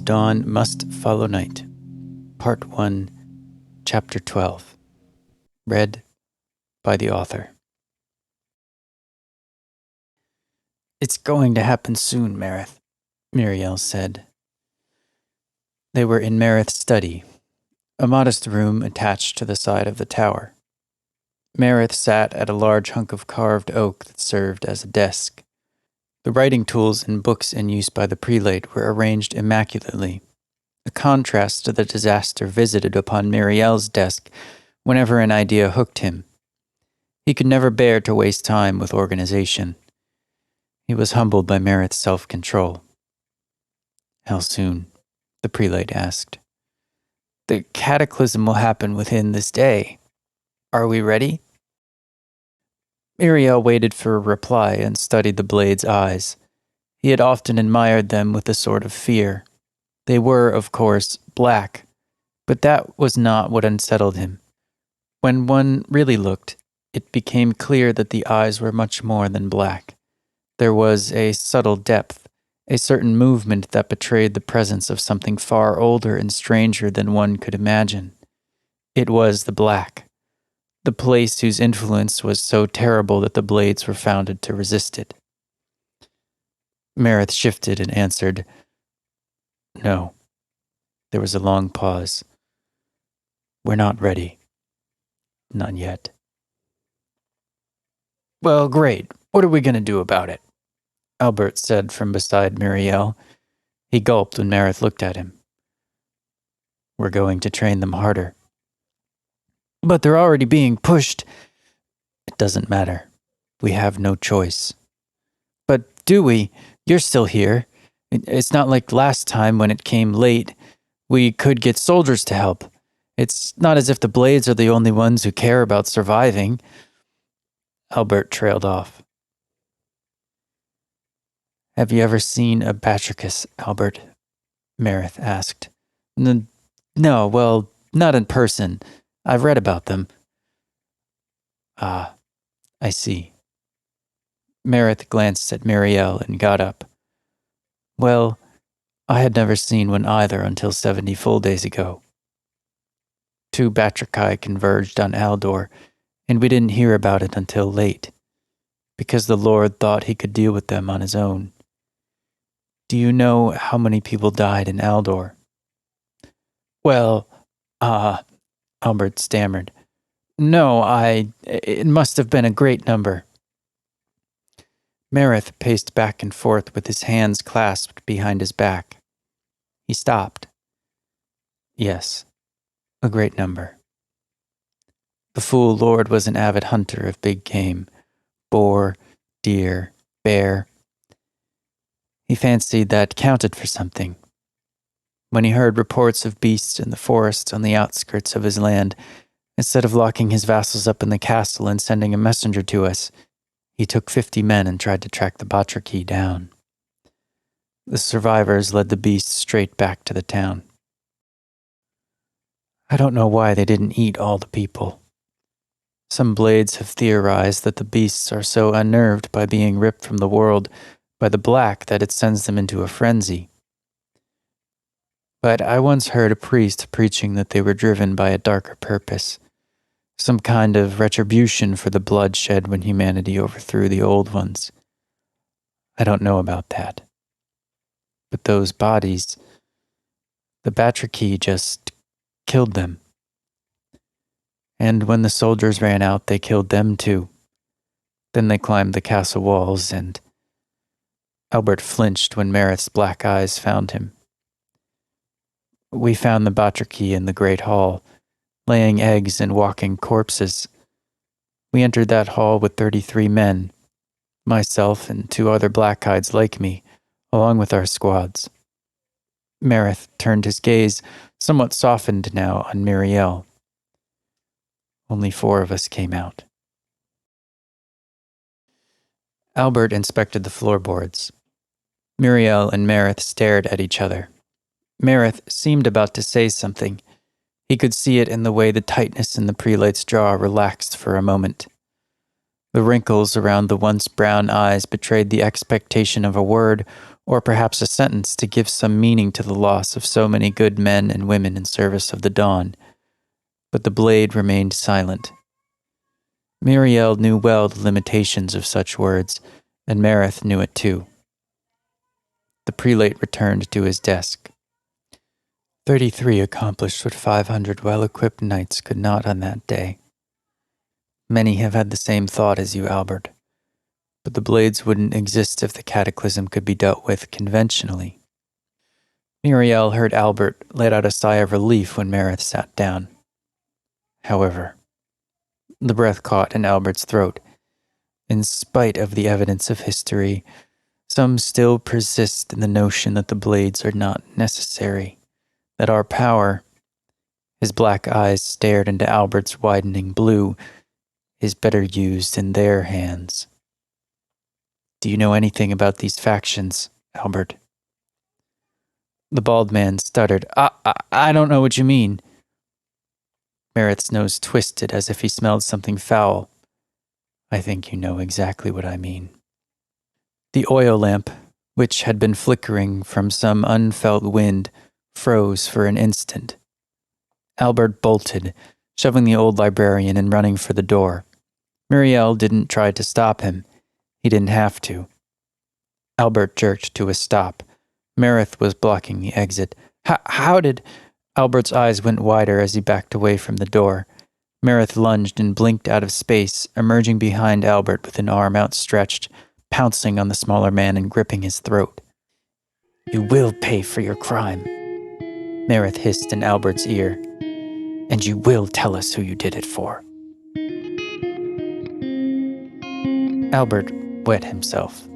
Dawn Must Follow Night, Part 1, Chapter 12. Read by the author. "It's going to happen soon, Mareth," Muriel said. They were in Mareth's study, a modest room attached to the side of the tower. Mareth sat at a large hunk of carved oak that served as a desk. The writing tools and books in use by the prelate were arranged immaculately, a contrast to the disaster visited upon Muriel's desk whenever an idea hooked him. He could never bear to waste time with organization. He was humbled by Mareth's self-control. "How soon?" the prelate asked. "The cataclysm will happen within this day. Are we ready?" Muriel waited for a reply and studied the blade's eyes. He had often admired them with a sort of fear. They were, of course, black, but that was not what unsettled him. When one really looked, it became clear that the eyes were much more than black. There was a subtle depth, a certain movement that betrayed the presence of something far older and stranger than one could imagine. It was the black, the place whose influence was so terrible that the blades were founded to resist it. Mareth shifted and answered, "No." There was a long pause. "We're not ready. Not yet." "Well, great. What are we going to do about it?" Albert said from beside Muriel. He gulped when Mareth looked at him. "We're going to train them harder." "But they're already being pushed." "It doesn't matter. We have no choice." "But do we? You're still here. It's not like last time when it came late. We could get soldiers to help. It's not as if the blades are the only ones who care about surviving." Albert trailed off. "Have you ever seen a batrachus, Albert?" Mareth asked. No, well, not in person. I've read about them." "Ah, I see." Mareth glanced at Muriel and got up. "Well, I had never seen one either until 70 full days ago. 2 batrachi converged on Aldor, and we didn't hear about it until late, because the Lord thought he could deal with them on his own. Do you know how many people died in Aldor?" "Well, Albert stammered. "No, it must have been a great number." Mareth paced back and forth with his hands clasped behind his back. He stopped. "Yes, a great number." The fool lord was an avid hunter of big game, boar, deer, bear. He fancied that counted for something. When he heard reports of beasts in the forest on the outskirts of his land, instead of locking his vassals up in the castle and sending a messenger to us, he took 50 men and tried to track the batrachi down. The survivors led the beasts straight back to the town. I don't know why they didn't eat all the people. Some blades have theorized that the beasts are so unnerved by being ripped from the world by the black that it sends them into a frenzy. But I once heard a priest preaching that they were driven by a darker purpose, some kind of retribution for the blood shed when humanity overthrew the old ones. I don't know about that. But those bodies, the batrachi just killed them. And when the soldiers ran out, they killed them too. Then they climbed the castle walls and... Albert flinched when Mareth's black eyes found him. We found the batrachi in the great hall, laying eggs and walking corpses. We entered that hall with 33 men, myself and 2 other black-eyeds like me, along with our squads. Mareth turned his gaze, somewhat softened now, on Muriel. Only 4 of us came out. Albert inspected the floorboards. Muriel and Mareth stared at each other. Mareth seemed about to say something. He could see it in the way the tightness in the prelate's jaw relaxed for a moment. The wrinkles around the once brown eyes betrayed the expectation of a word or perhaps a sentence to give some meaning to the loss of so many good men and women in service of the dawn, but the blade remained silent. Muriel knew well the limitations of such words, and Mareth knew it too. The prelate returned to his desk. 33 accomplished what 500 well-equipped knights could not on that day. Many have had the same thought as you, Albert, but the blades wouldn't exist if the cataclysm could be dealt with conventionally. Muriel heard Albert let out a sigh of relief when Mareth sat down. However, the breath caught in Albert's throat. In spite of the evidence of history, some still persist in the notion that the blades are not necessary, that our power, his black eyes stared into Albert's widening blue, is better used in their hands. Do you know anything about these factions, Albert? The bald man stuttered. I don't know what you mean. Mareth's nose twisted as if he smelled something foul. I think you know exactly what I mean. The oil lamp, which had been flickering from some unfelt wind, froze for an instant. Albert bolted, shoving the old librarian and running for the door. Muriel didn't try to stop him. He didn't have to. Albert jerked to a stop. Mareth was blocking the exit. How did... Albert's eyes went wider as he backed away from the door. Mareth lunged and blinked out of space, emerging behind Albert with an arm outstretched, pouncing on the smaller man and gripping his throat. You will pay for your crime, Mareth hissed in Albert's ear. And you will tell us who you did it for. Albert wet himself.